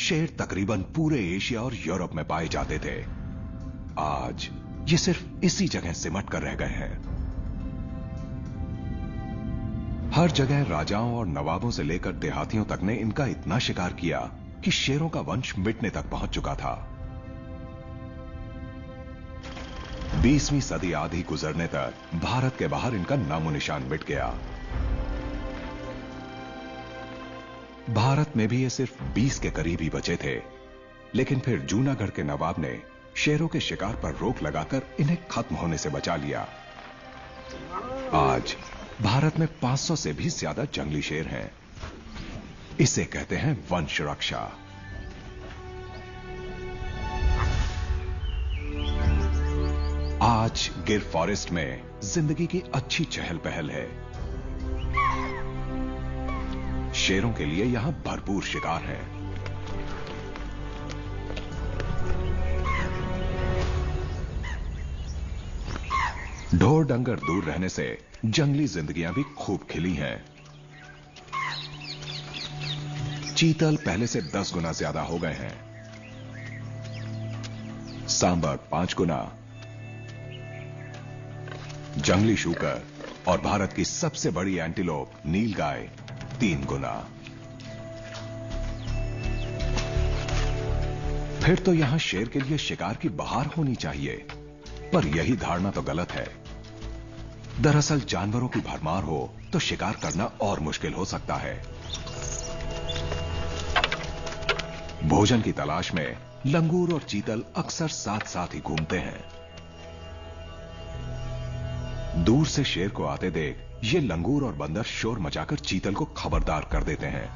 शेर तकरीबन पूरे एशिया और यूरोप में पाए जाते थे। आज ये सिर्फ इसी जगह सिमट कर रह गए हैं। हर जगह राजाओं और नवाबों से लेकर देहातियों तक ने इनका इतना शिकार किया कि शेरों का वंश मिटने तक पहुंच चुका था। 20वीं सदी आधी गुजरने तक भारत के बाहर इनका नामो निशान मिट गया। भारत में भी ये सिर्फ 20 के करीब ही बचे थे, लेकिन फिर जूनागढ़ के नवाब ने शेरों के शिकार पर रोक लगाकर इन्हें खत्म होने से बचा लिया। आज भारत में 500 से भी ज्यादा जंगली शेर हैं। इसे कहते हैं वंश रक्षा। आज गिर फॉरेस्ट में जिंदगी की अच्छी चहल पहल है। शेरों के लिए यहां भरपूर शिकार है। ढोर डंगर दूर रहने से जंगली जिंदगियां भी खूब खिली हैं। चीतल पहले से 10 गुना ज्यादा हो गए हैं। सांबर 5 गुना, जंगली शूकर और भारत की सबसे बड़ी एंटीलोप नीलगाय 3 गुना। फिर तो यहां शेर के लिए शिकार की बहार होनी चाहिए, पर यही धारणा तो गलत है। दरअसल जानवरों की भरमार हो तो शिकार करना और मुश्किल हो सकता है। भोजन की तलाश में लंगूर और चीतल अक्सर साथ साथ ही घूमते हैं। दूर से शेर को आते देख ये लंगूर और बंदर शोर मचाकर चीतल को खबरदार कर देते हैं।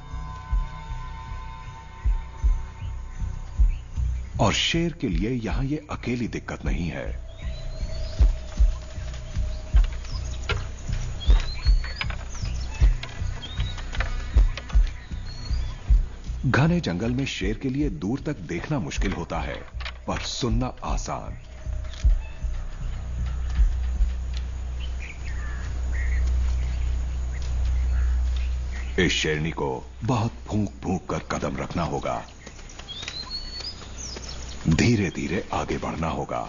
और शेर के लिए यहां ये अकेली दिक्कत नहीं है। घने जंगल में शेर के लिए दूर तक देखना मुश्किल होता है, पर सुनना आसान। इस शेरनी को बहुत फूंक फूंक कर कदम रखना होगा, धीरे धीरे आगे बढ़ना होगा।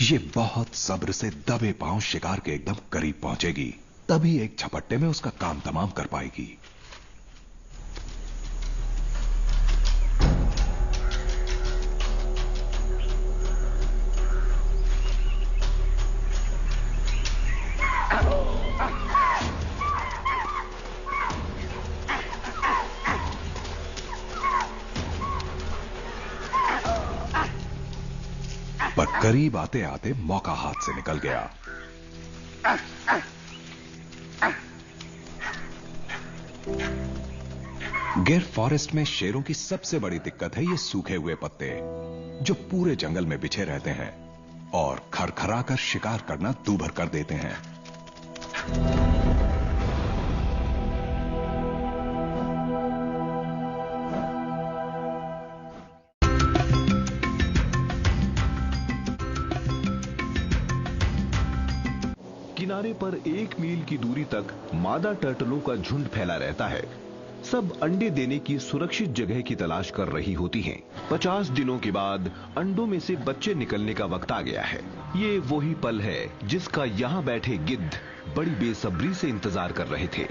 ये बहुत सब्र से दबे पांव शिकार के एकदम करीब पहुंचेगी, तभी एक झपट्टे में उसका काम तमाम कर पाएगी। पर करीब आते आते मौका हाथ से निकल गया। गिर फॉरेस्ट में शेरों की सबसे बड़ी दिक्कत है ये सूखे हुए पत्ते, जो पूरे जंगल में बिछे रहते हैं और खरखरा कर शिकार करना दूभर कर देते हैं। किनारे पर 1 मील की दूरी तक मादा टर्टलों का झुंड फैला रहता है। सब अंडे देने की सुरक्षित जगह की तलाश कर रही होती हैं। 50 दिनों के बाद अंडों में से बच्चे निकलने का वक्त आ गया है। ये वही पल है जिसका यहाँ बैठे गिद्ध बड़ी बेसब्री से इंतजार कर रहे थे।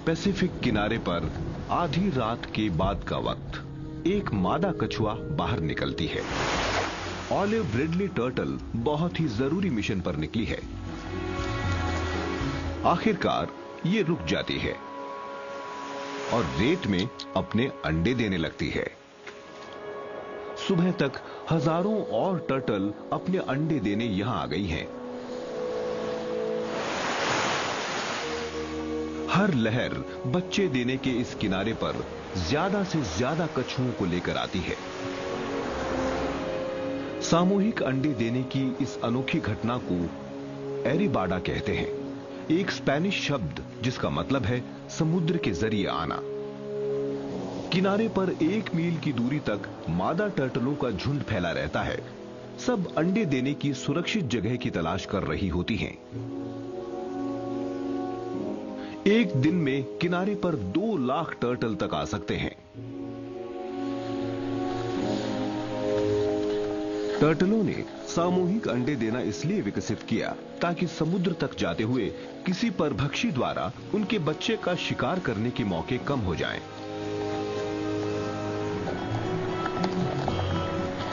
पैसिफिक किनारे पर आधी रात के बाद का वक्त एक मादा कछुआ बाहर निकलती है। ऑलिव रिडली टर्टल बहुत ही जरूरी मिशन पर निकली है। आखिरकार ये रुक जाती है और रेत में अपने अंडे देने लगती है। सुबह तक हजारों और टर्टल अपने अंडे देने यहां आ गई हैं। हर लहर बच्चे देने के इस किनारे पर ज्यादा से ज्यादा कछुओं को लेकर आती है। सामूहिक अंडे देने की इस अनोखी घटना को एरिबाडा कहते हैं, एक स्पेनिश शब्द जिसका मतलब है समुद्र के जरिए आना। किनारे पर 1 मील की दूरी तक मादा टर्टलों का झुंड फैला रहता है। सब अंडे देने की सुरक्षित जगह की तलाश कर रही होती हैं। एक दिन में किनारे पर 2 लाख टर्टल तक आ सकते हैं। टर्टलों ने सामूहिक अंडे देना इसलिए विकसित किया ताकि समुद्र तक जाते हुए किसी परभक्षी द्वारा उनके बच्चे का शिकार करने के मौके कम हो जाएं।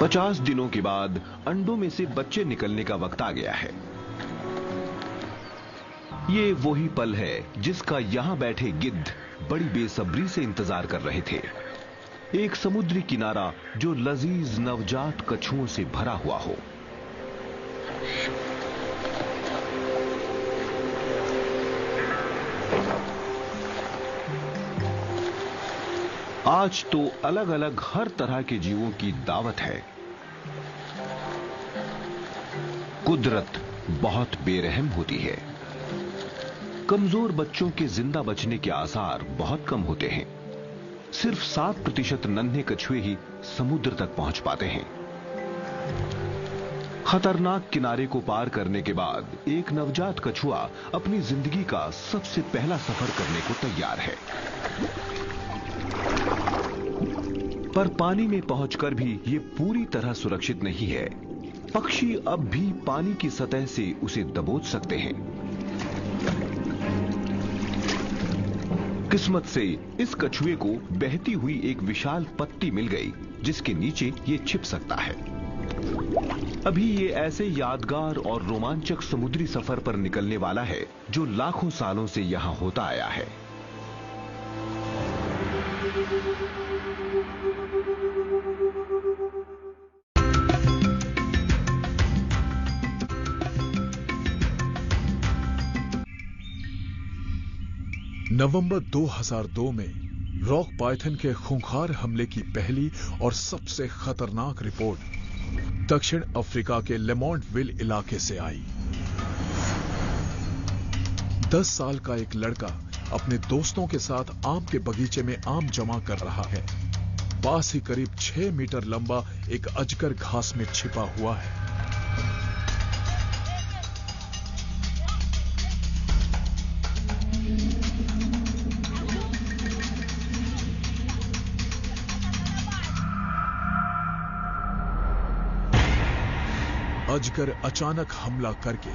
50 दिनों के बाद अंडों में से बच्चे निकलने का वक्त आ गया है। ये वही पल है जिसका यहां बैठे गिद्ध बड़ी बेसब्री से इंतजार कर रहे थे। एक समुद्री किनारा जो लजीज नवजात कछुओं से भरा हुआ हो। आज तो अलग अलग हर तरह के जीवों की दावत है। कुदरत बहुत बेरहम होती है। कमजोर बच्चों के जिंदा बचने के आसार बहुत कम होते हैं। सिर्फ 7% नन्हे कछुए ही समुद्र तक पहुंच पाते हैं। खतरनाक किनारे को पार करने के बाद एक नवजात कछुआ अपनी जिंदगी का सबसे पहला सफर करने को तैयार है। पर पानी में पहुंचकर भी ये पूरी तरह सुरक्षित नहीं है। पक्षी अब भी पानी की सतह से उसे दबोच सकते हैं। किस्मत से इस कछुए को बहती हुई एक विशाल पत्ती मिल गई जिसके नीचे ये छिप सकता है। अभी ये ऐसे यादगार और रोमांचक समुद्री सफर पर निकलने वाला है जो लाखों सालों से यहां होता आया है। नवंबर 2002 में रॉक पाइथन के खूंखार हमले की पहली और सबसे खतरनाक रिपोर्ट दक्षिण अफ्रीका के लेमोंटविल इलाके से आई। 10 साल का एक लड़का अपने दोस्तों के साथ आम के बगीचे में आम जमा कर रहा है। पास ही करीब 6 मीटर लंबा एक अजगर घास में छिपा हुआ है। अजगर अचानक हमला करके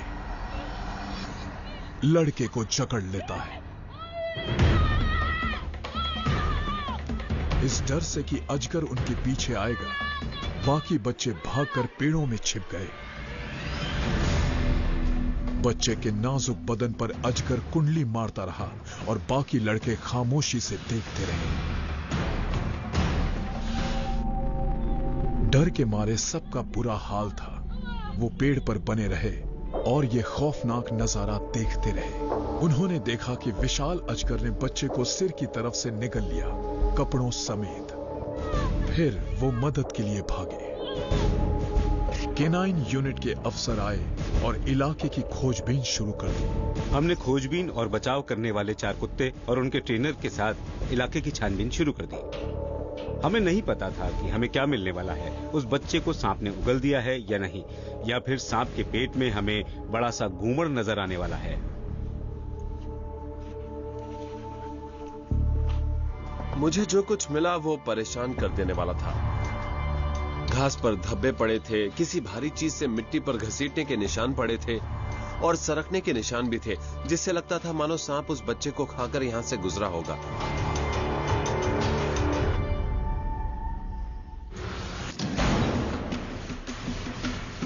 लड़के को जकड़ लेता है। इस डर से कि अजगर उनके पीछे आएगा, बाकी बच्चे भागकर पेड़ों में छिप गए। बच्चे के नाजुक बदन पर अजगर कुंडली मारता रहा और बाकी लड़के खामोशी से देखते रहे। डर के मारे सबका बुरा हाल था। वो पेड़ पर बने रहे और ये खौफनाक नजारा देखते रहे। उन्होंने देखा कि विशाल अजगर ने बच्चे को सिर की तरफ से निगल लिया, कपड़ों समेत। फिर वो मदद के लिए भागे। केनाइन यूनिट के अफसर आए और इलाके की खोजबीन शुरू कर दी। हमने खोजबीन और बचाव करने वाले 4 कुत्ते और उनके ट्रेनर के साथ इलाके की छानबीन शुरू कर दी। हमें नहीं पता था कि हमें क्या मिलने वाला है। उस बच्चे को सांप ने उगल दिया है या नहीं, या फिर सांप के पेट में हमें बड़ा सा घूमड़ नजर आने वाला है। मुझे जो कुछ मिला वो परेशान कर देने वाला था। घास पर धब्बे पड़े थे, किसी भारी चीज से मिट्टी पर घसीटने के निशान पड़े थे और सरकने के निशान भी थे, जिससे लगता था मानो सांप उस बच्चे को खाकर यहां से गुजरा होगा।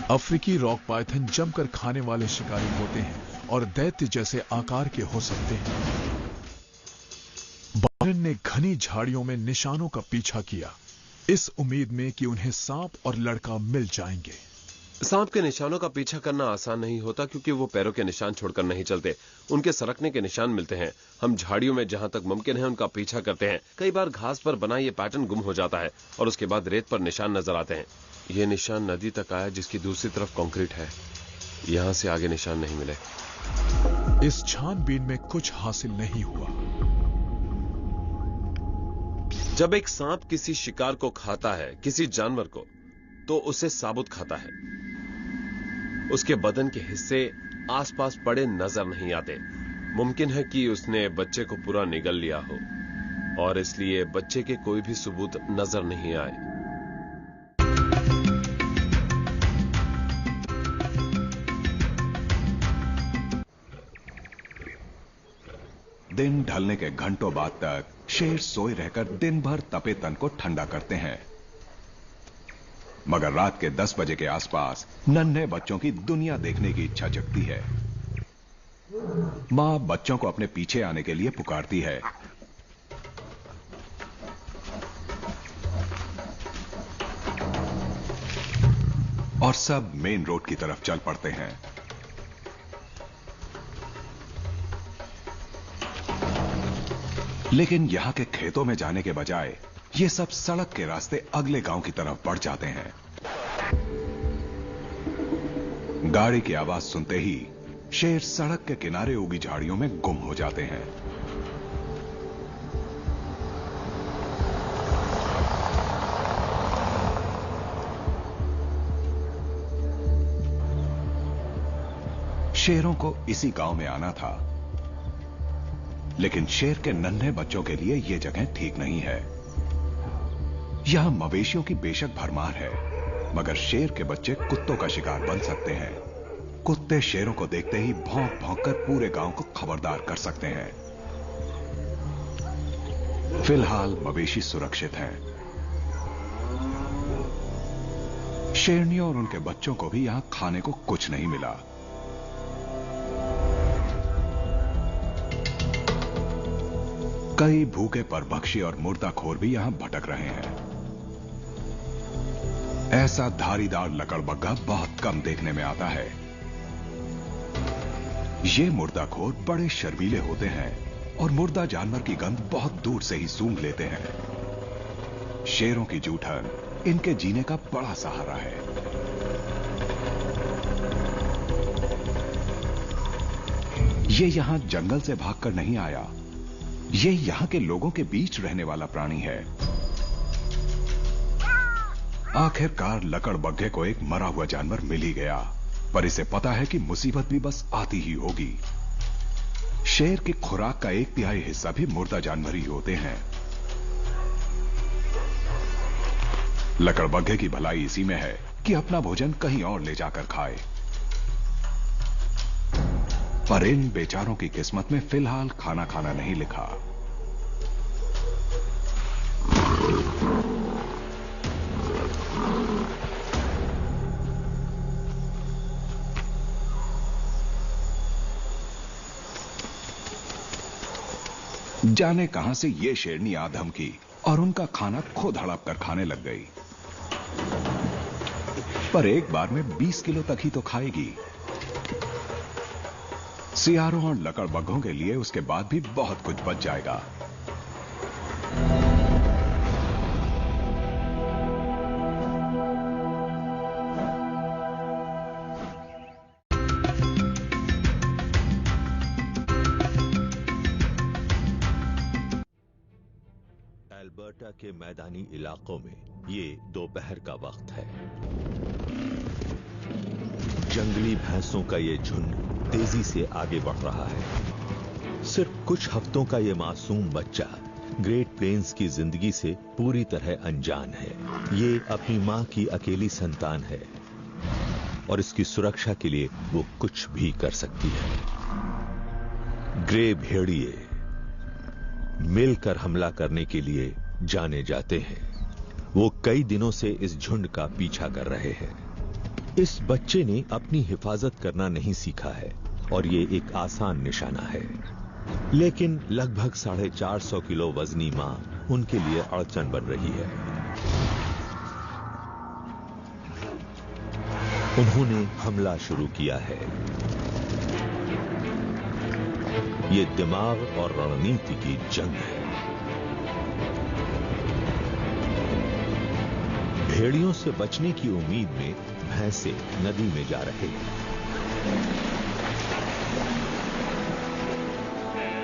अफ्रीकी रॉक पाइथन जमकर खाने वाले शिकारी होते हैं और दैत्य जैसे आकार के हो सकते हैं। बायरन ने घनी झाड़ियों में निशानों का पीछा किया, इस उम्मीद में कि उन्हें सांप और लड़का मिल जाएंगे। सांप के निशानों का पीछा करना आसान नहीं होता क्योंकि वो पैरों के निशान छोड़कर नहीं चलते, उनके सरकने के निशान मिलते हैं। हम झाड़ियों में जहां तक मुमकिन है उनका पीछा करते हैं। कई बार घास पर बना ये पैटर्न गुम हो जाता है और उसके बाद रेत पर निशान नजर आते हैं। ये निशान नदी तक आया जिसकी दूसरी तरफ कंक्रीट है। यहां से आगे निशान नहीं मिले। इस छानबीन में कुछ हासिल नहीं हुआ। जब एक सांप किसी शिकार को खाता है, किसी जानवर को, तो उसे साबुत खाता है। उसके बदन के हिस्से आसपास पड़े नजर नहीं आते। मुमकिन है कि उसने बच्चे को पूरा निगल लिया हो और इसलिए बच्चे के कोई भी सबूत नजर नहीं आए। दिन ढलने के घंटों बाद तक शेर सोए रहकर दिन भर तपे तन को ठंडा करते हैं, मगर रात के 10 बजे के आसपास नन्हे बच्चों की दुनिया देखने की इच्छा जगती है। मां बच्चों को अपने पीछे आने के लिए पुकारती है। और सब मेन रोड की तरफ चल पड़ते हैं। लेकिन यहां के खेतों में जाने के बजाय ये सब सड़क के रास्ते अगले गांव की तरफ बढ़ जाते हैं। गाड़ी की आवाज सुनते ही शेर सड़क के किनारे उगी झाड़ियों में गुम हो जाते हैं। शेरों को इसी गांव में आना था, लेकिन शेर के नन्हे बच्चों के लिए यह जगह ठीक नहीं है। यहां मवेशियों की बेशक भरमार है, मगर शेर के बच्चे कुत्तों का शिकार बन सकते हैं। कुत्ते शेरों को देखते ही भौंक भौंक कर पूरे गांव को खबरदार कर सकते हैं। फिलहाल मवेशी सुरक्षित हैं। शेरनियों और उनके बच्चों को भी यहां खाने को कुछ नहीं मिला। कई भूखे परभक्षी और मुर्दाखोर भी यहां भटक रहे हैं। ऐसा धारीदार लकड़बग्घा बहुत कम देखने में आता है। ये मुर्दाखोर बड़े शर्मीले होते हैं और मुर्दा जानवर की गंध बहुत दूर से ही सूंघ लेते हैं। शेरों की जूठन इनके जीने का बड़ा सहारा है। ये यहां जंगल से भागकर नहीं आया, ये यहां के लोगों के बीच रहने वाला प्राणी है। आखिरकार लकड़बग्घे को एक मरा हुआ जानवर मिल ही गया, पर इसे पता है कि मुसीबत भी बस आती ही होगी। शेर की खुराक का 1/3 हिस्सा भी मुर्दा जानवर ही होते हैं। लकड़बग्घे की भलाई इसी में है कि अपना भोजन कहीं और ले जाकर खाए, पर इन बेचारों की किस्मत में फिलहाल खाना खाना नहीं लिखा। जाने कहां से ये शेरनी आ धमकी और उनका खाना खुद हड़प कर खाने लग गई, पर एक बार में 20 किलो तक ही तो खाएगी। सियारों और लकड़बग्घों के लिए उसके बाद भी बहुत कुछ बच जाएगा। अल्बर्टा के मैदानी इलाकों में ये दोपहर का वक्त है। जंगली भैंसों का ये झुंड तेजी से आगे बढ़ रहा है। सिर्फ कुछ हफ्तों का ये मासूम बच्चा ग्रेट प्लेन्स की जिंदगी से पूरी तरह अनजान है। ये अपनी मां की अकेली संतान है और इसकी सुरक्षा के लिए वो कुछ भी कर सकती है। ग्रे भेड़िए मिलकर हमला करने के लिए जाने जाते हैं। वो कई दिनों से इस झुंड का पीछा कर रहे हैं। इस बच्चे ने अपनी हिफाजत करना नहीं सीखा है और ये एक आसान निशाना है, लेकिन लगभग 450 किलो वजनी मां उनके लिए अड़चन बन रही है। उन्होंने हमला शुरू किया है। ये दिमाग और रणनीति की जंग है। भेड़ियों से बचने की उम्मीद में भैंसे नदी में जा रहे हैं।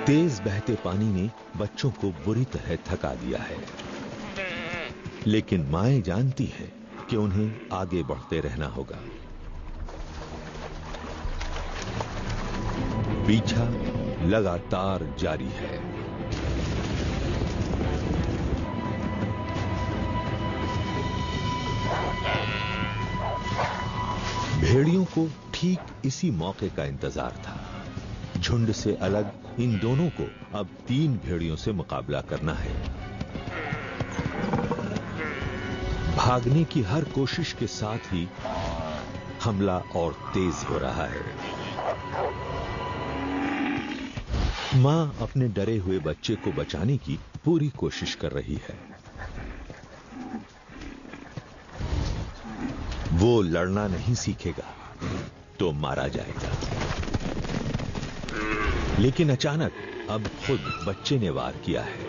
तेज बहते पानी ने बच्चों को बुरी तरह थका दिया है, लेकिन माएं जानती हैं कि उन्हें आगे बढ़ते रहना होगा। पीछा लगातार जारी है। भेड़ियों को ठीक इसी मौके का इंतजार था। झुंड से अलग इन दोनों को अब 3 भेड़ियों से मुकाबला करना है। भागने की हर कोशिश के साथ ही हमला और तेज हो रहा है। मां अपने डरे हुए बच्चे को बचाने की पूरी कोशिश कर रही है। वो लड़ना नहीं सीखेगा तो मारा जाएगा। लेकिन अचानक अब खुद बच्चे ने वार किया है।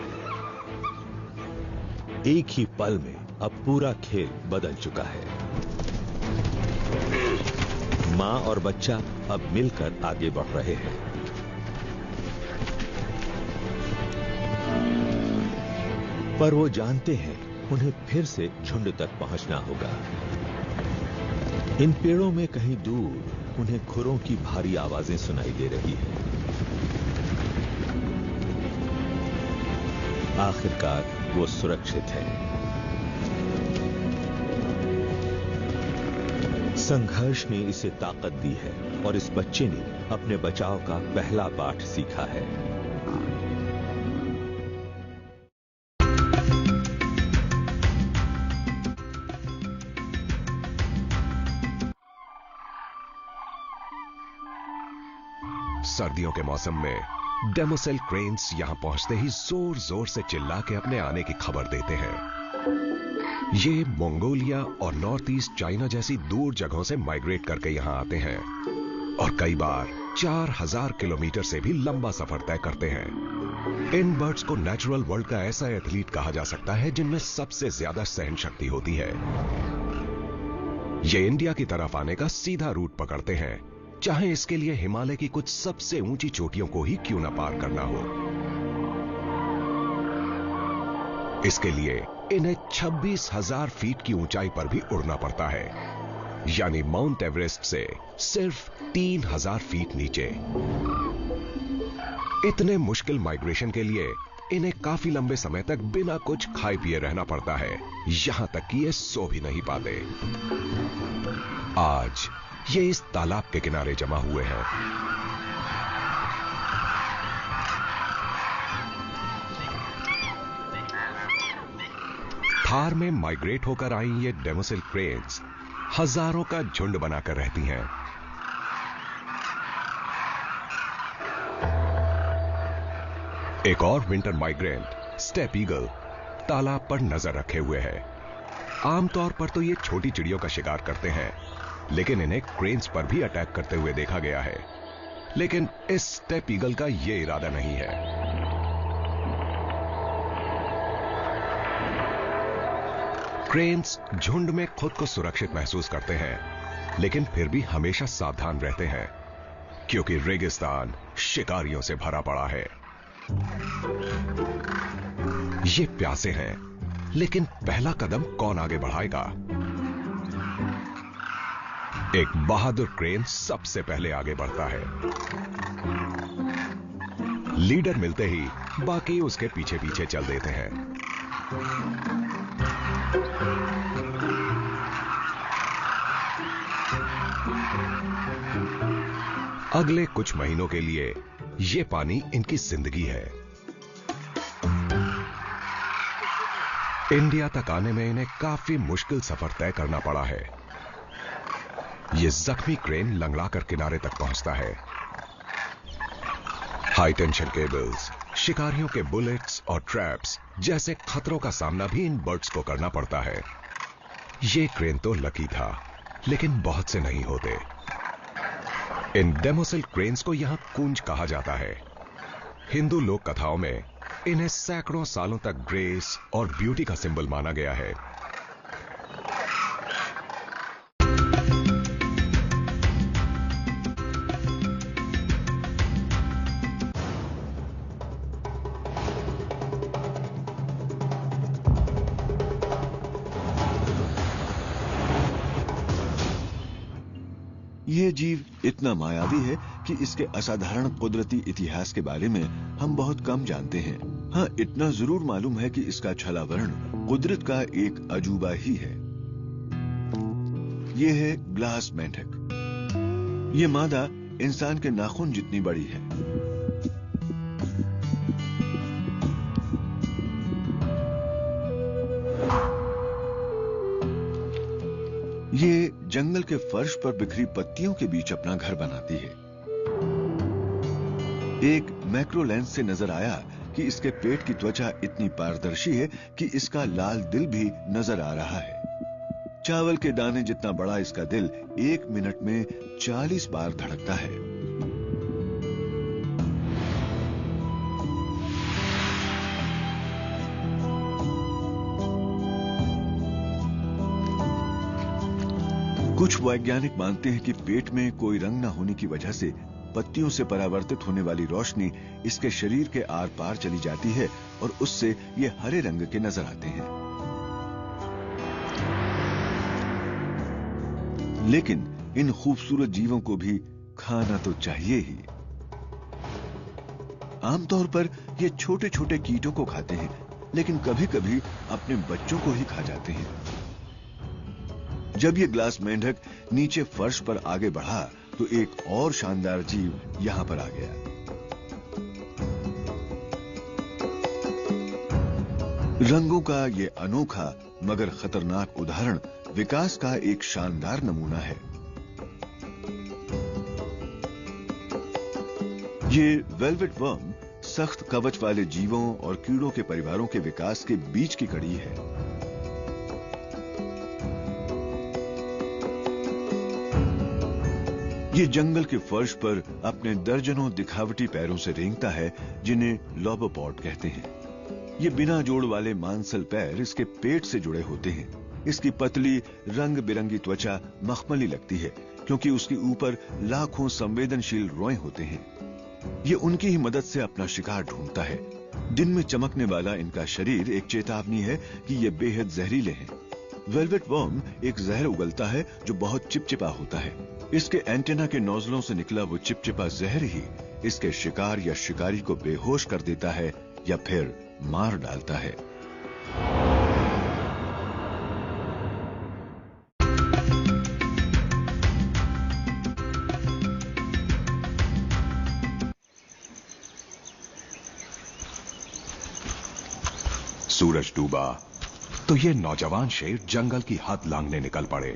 एक ही पल में अब पूरा खेल बदल चुका है। मां और बच्चा अब मिलकर आगे बढ़ रहे हैं। पर वो जानते हैं उन्हें फिर से झुंड तक पहुंचना होगा। इन पेड़ों में कहीं दूर उन्हें खुरों की भारी आवाजें सुनाई दे रही है। आखिरकार वो सुरक्षित है। संघर्ष ने इसे ताकत दी है और इस बच्चे ने अपने बचाव का पहला पाठ सीखा है। सर्दियों के मौसम में डेमोसेल क्रेन्स यहां पहुंचते ही जोर जोर से चिल्ला के अपने आने की खबर देते हैं। ये मंगोलिया और नॉर्थ ईस्ट चाइना जैसी दूर जगहों से माइग्रेट करके यहां आते हैं और कई बार 4000 किलोमीटर से भी लंबा सफर तय करते हैं। इन बर्ड्स को नेचुरल वर्ल्ड का ऐसा एथलीट कहा जा सकता है जिनमें सबसे ज्यादा सहन शक्ति होती है। ये इंडिया की तरफ आने का सीधा रूट पकड़ते हैं, चाहे इसके लिए हिमालय की कुछ सबसे ऊंची चोटियों को ही क्यों न पार करना हो। इसके लिए इन्हें 26,000 फीट की ऊंचाई पर भी उड़ना पड़ता है, यानी माउंट एवरेस्ट से सिर्फ 3,000 फीट नीचे। इतने मुश्किल माइग्रेशन के लिए इन्हें काफी लंबे समय तक बिना कुछ खाए पिए रहना पड़ता है, यहां तक कि ये सो भी नहीं पाते। आज ये इस तालाब के किनारे जमा हुए हैं। थार में माइग्रेट होकर आई ये डेमोसेल क्रेन्स हजारों का झुंड बनाकर रहती हैं। एक और विंटर माइग्रेंट स्टेप ईगल तालाब पर नजर रखे हुए है। आमतौर पर तो ये छोटी चिड़ियों का शिकार करते हैं, लेकिन इन्हें क्रेन्स पर भी अटैक करते हुए देखा गया है। लेकिन इस स्टेप ईगल का यह इरादा नहीं है। क्रेन्स झुंड में खुद को सुरक्षित महसूस करते हैं, लेकिन फिर भी हमेशा सावधान रहते हैं, क्योंकि रेगिस्तान शिकारियों से भरा पड़ा है। ये प्यासे हैं, लेकिन पहला कदम कौन आगे बढ़ाएगा? एक बहादुर क्रेन सबसे पहले आगे बढ़ता है। लीडर मिलते ही बाकी उसके पीछे पीछे चल देते हैं। अगले कुछ महीनों के लिए ये पानी इनकी जिंदगी है। इंडिया तक आने में इन्हें काफी मुश्किल सफर तय करना पड़ा है। ये जख्मी क्रेन लंगड़ाकर किनारे तक पहुंचता है। हाई टेंशन केबल्स, शिकारियों के बुलेट्स और ट्रैप्स जैसे खतरों का सामना भी इन बर्ड्स को करना पड़ता है। ये क्रेन तो लकी था, लेकिन बहुत से नहीं होते। इन डेमोसेल क्रेन्स को यहां कूंज कहा जाता है। हिंदू लोक कथाओं में इन्हें सैकड़ों सालों तक ग्रेस और ब्यूटी का सिंबल माना गया है। यह जीव इतना मायावी है कि इसके असाधारण कुदरती इतिहास के बारे में हम बहुत कम जानते हैं। हाँ, इतना जरूर मालूम है कि इसका छलावरण कुदरत का एक अजूबा ही है। यह है ग्लास मेंढक। ये मादा इंसान के नाखून जितनी बड़ी है। ये जंगल के फर्श पर बिखरी पत्तियों के बीच अपना घर बनाती है। एक मैक्रो लेंस से नजर आया कि इसके पेट की त्वचा इतनी पारदर्शी है कि इसका लाल दिल भी नजर आ रहा है। चावल के दाने जितना बड़ा इसका दिल 1 मिनट में 40 बार धड़कता है। कुछ वैज्ञानिक मानते हैं कि पेट में कोई रंग न होने की वजह से पत्तियों से परावर्तित होने वाली रोशनी इसके शरीर के आर पार चली जाती है और उससे ये हरे रंग के नजर आते हैं। लेकिन इन खूबसूरत जीवों को भी खाना तो चाहिए ही। आमतौर पर ये छोटे छोटे कीटों को खाते हैं, लेकिन कभी कभी अपने बच्चों को ही खा जाते हैं। जब ये ग्लास मेंढक नीचे फर्श पर आगे बढ़ा तो एक और शानदार जीव यहां पर आ गया। रंगों का ये अनोखा मगर खतरनाक उदाहरण विकास का एक शानदार नमूना है। ये वेलवेट वर्म सख्त कवच वाले जीवों और कीड़ों के परिवारों के विकास के बीच की कड़ी है। ये जंगल के फर्श पर अपने दर्जनों दिखावटी पैरों से रेंगता है, जिन्हें लोबोपॉड कहते हैं। ये बिना जोड़ वाले मांसल पैर इसके पेट से जुड़े होते हैं। इसकी पतली रंग बिरंगी त्वचा मखमली लगती है, क्योंकि उसके ऊपर लाखों संवेदनशील रोए होते हैं। ये उनकी ही मदद से अपना शिकार ढूंढता है। दिन में चमकने वाला इनका शरीर एक चेतावनी है कि ये बेहद जहरीले हैं। वेलवेट वर्म एक जहर उगलता है जो बहुत चिपचिपा होता है। इसके एंटेना के नोजलों से निकला वो चिपचिपा जहर ही इसके शिकार या शिकारी को बेहोश कर देता है या फिर मार डालता है। सूरज डूबा तो ये नौजवान शेर जंगल की हद लांघने निकल पड़े।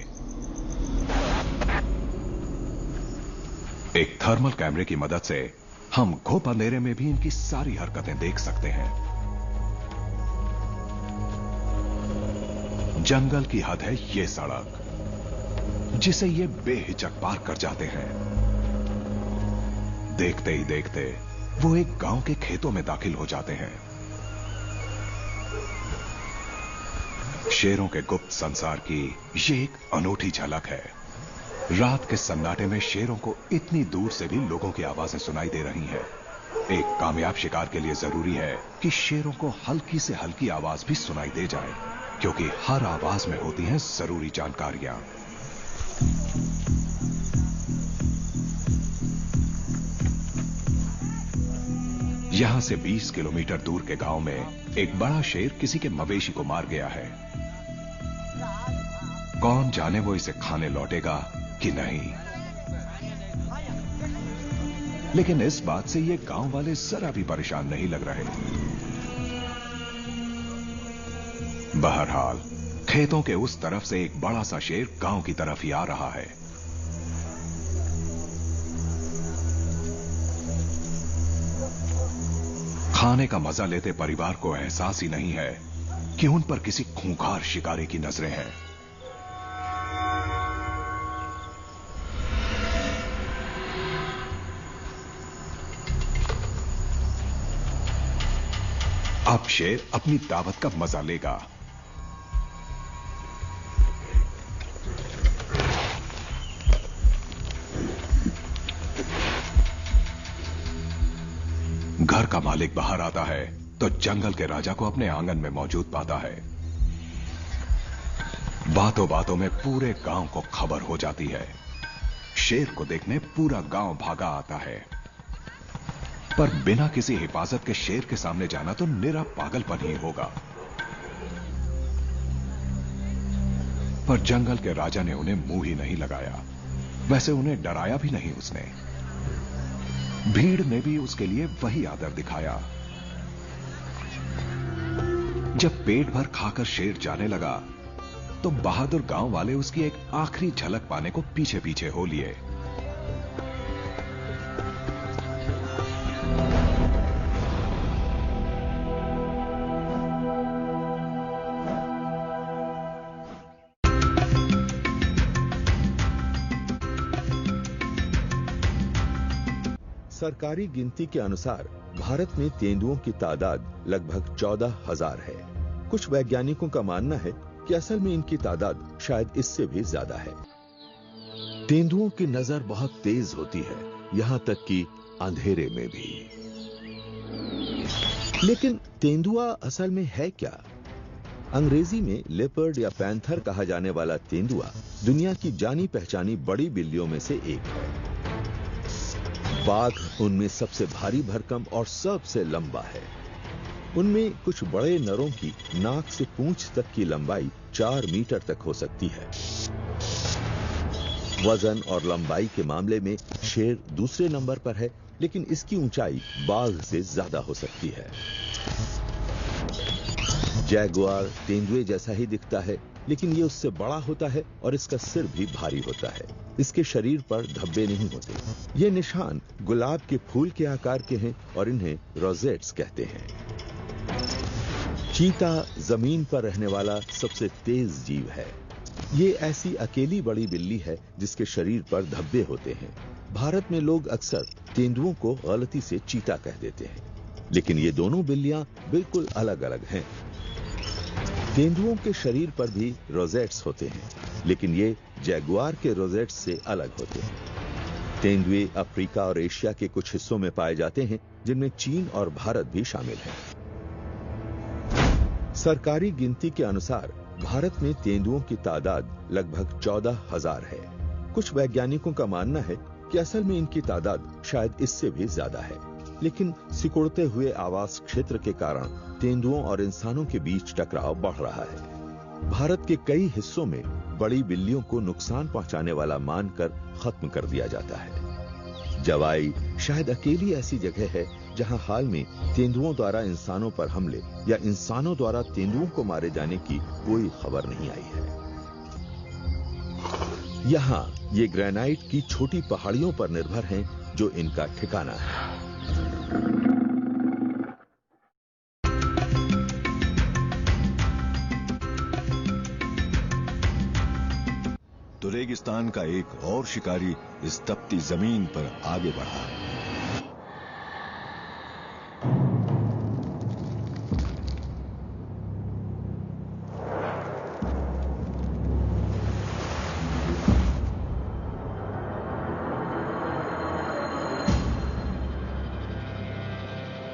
एक थर्मल कैमरे की मदद से हम घुप अंधेरे में भी इनकी सारी हरकतें देख सकते हैं। जंगल की हद है ये सड़क, जिसे ये बेहिचक पार कर जाते हैं। देखते ही देखते वो एक गांव के खेतों में दाखिल हो जाते हैं। शेरों के गुप्त संसार की ये एक अनूठी झलक है। रात के सन्नाटे में शेरों को इतनी दूर से भी लोगों की आवाजें सुनाई दे रही हैं। एक कामयाब शिकार के लिए जरूरी है कि शेरों को हल्की से हल्की आवाज भी सुनाई दे जाए, क्योंकि हर आवाज में होती हैं जरूरी जानकारियां। यहां से 20 किलोमीटर दूर के गांव में एक बड़ा शेर किसी के मवेशी को मार गया है। कौन जाने वो इसे खाने लौटेगा कि नहीं। लेकिन इस बात से ये गांव वाले जरा भी परेशान नहीं लग रहे। बहरहाल खेतों के उस तरफ से एक बड़ा सा शेर गांव की तरफ ही आ रहा है। खाने का मजा लेते परिवार को एहसास ही नहीं है कि उन पर किसी खूंखार शिकारी की नजरें हैं। अब शेर अपनी दावत का मजा लेगा। घर का मालिक बाहर आता है तो जंगल के राजा को अपने आंगन में मौजूद पाता है। बातों बातों में पूरे गांव को खबर हो जाती है। शेर को देखने पूरा गांव भागा आता है, पर बिना किसी हिफाजत के शेर के सामने जाना तो निरा पागलपन ही होगा। पर जंगल के राजा ने उन्हें मुंह ही नहीं लगाया। वैसे उन्हें डराया भी नहीं उसने। भीड़ ने भी उसके लिए वही आदर दिखाया। जब पेट भर खाकर शेर जाने लगा तो बहादुर गांव वाले उसकी एक आखिरी झलक पाने को पीछे पीछे हो लिए। सरकारी गिनती के अनुसार भारत में तेंदुओं की तादाद लगभग 14,000 है। कुछ वैज्ञानिकों का मानना है कि असल में इनकी तादाद शायद इससे भी ज्यादा है। तेंदुओं की नजर बहुत तेज होती है, यहां तक कि अंधेरे में भी। लेकिन तेंदुआ असल में है क्या? अंग्रेजी में लेपर्ड या पैंथर कहा जाने वाला तेंदुआ दुनिया की जानी पहचानी बड़ी बिल्लियों में से एक है। बाघ उनमें सबसे भारी भरकम और सबसे लंबा है। उनमें कुछ बड़े नरों की नाक से पूंछ तक की लंबाई 4 मीटर तक हो सकती है। वजन और लंबाई के मामले में शेर दूसरे नंबर पर है, लेकिन इसकी ऊंचाई बाघ से ज्यादा हो सकती है। जैगुआर तेंदुए जैसा ही दिखता है, लेकिन ये उससे बड़ा होता है और इसका सिर भी भारी होता है। इसके शरीर पर धब्बे नहीं होते। ये निशान गुलाब के फूल के आकार के हैं और इन्हें रोजेट्स कहते हैं। चीता जमीन पर रहने वाला सबसे तेज जीव है। ये ऐसी अकेली बड़ी बिल्ली है जिसके शरीर पर धब्बे होते हैं। भारत में लोग अक्सर तेंदुओं को गलती से चीता कह देते हैं, लेकिन ये दोनों बिल्लियां बिल्कुल अलग अलग हैं। तेंदुओं के शरीर पर भी रोजेट्स होते हैं, लेकिन ये जैगुआर के रोजेट्स से अलग होते हैं। तेंदुए अफ्रीका और एशिया के कुछ हिस्सों में पाए जाते हैं, जिनमें चीन और भारत भी शामिल है। सरकारी गिनती के अनुसार भारत में तेंदुओं की तादाद लगभग 14,000 है। कुछ वैज्ञानिकों का मानना है कि असल में इनकी तादाद शायद इससे भी ज्यादा है, लेकिन सिकुड़ते हुए आवास क्षेत्र के कारण तेंदुओं और इंसानों के बीच टकराव बढ़ रहा है। भारत के कई हिस्सों में बड़ी बिल्लियों को नुकसान पहुंचाने वाला मानकर खत्म कर दिया जाता है। जवाई शायद अकेली ऐसी जगह है जहां हाल में तेंदुओं द्वारा इंसानों पर हमले या इंसानों द्वारा तेंदुओं को मारे जाने की कोई खबर नहीं आई है। यहां ये ग्रेनाइट की छोटी पहाड़ियों पर निर्भर हैं, जो इनका ठिकाना है। तो रेगिस्तान का एक और शिकारी इस तपती जमीन पर आगे बढ़ा।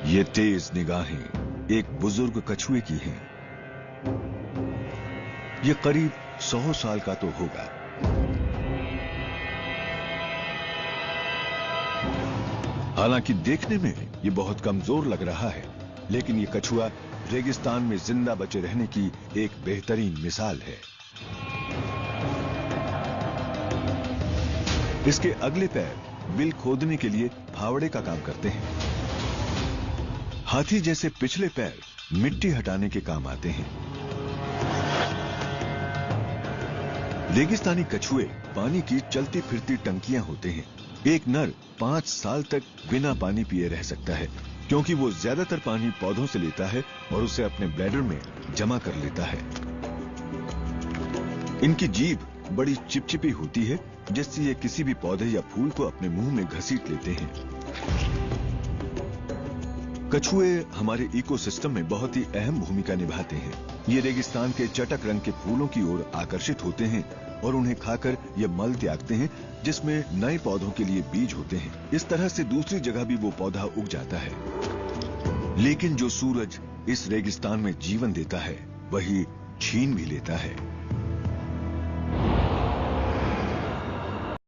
ये तेज निगाहें एक बुजुर्ग कछुए की हैं। ये करीब 100 साल का तो होगा। हालांकि देखने में ये बहुत कमजोर लग रहा है, लेकिन ये कछुआ रेगिस्तान में जिंदा बचे रहने की एक बेहतरीन मिसाल है। इसके अगले पैर बिल खोदने के लिए फावड़े का काम करते हैं। हाथी जैसे पिछले पैर मिट्टी हटाने के काम आते हैं। रेगिस्तानी कछुए पानी की चलती फिरती टंकियां होते हैं। एक नर 5 साल तक बिना पानी पिए रह सकता है, क्योंकि वो ज्यादातर पानी पौधों से लेता है और उसे अपने ब्लैडर में जमा कर लेता है। इनकी जीभ बड़ी चिपचिपी होती है, जिससे ये किसी भी पौधे या फूल को अपने मुंह में घसीट लेते हैं। कछुए हमारे इकोसिस्टम में बहुत ही अहम भूमिका निभाते हैं। ये रेगिस्तान के चटक रंग के फूलों की ओर आकर्षित होते हैं और उन्हें खाकर ये मल त्यागते हैं, जिसमें नए पौधों के लिए बीज होते हैं। इस तरह से दूसरी जगह भी वो पौधा उग जाता है। लेकिन जो सूरज इस रेगिस्तान में जीवन देता है, वही छीन भी लेता है।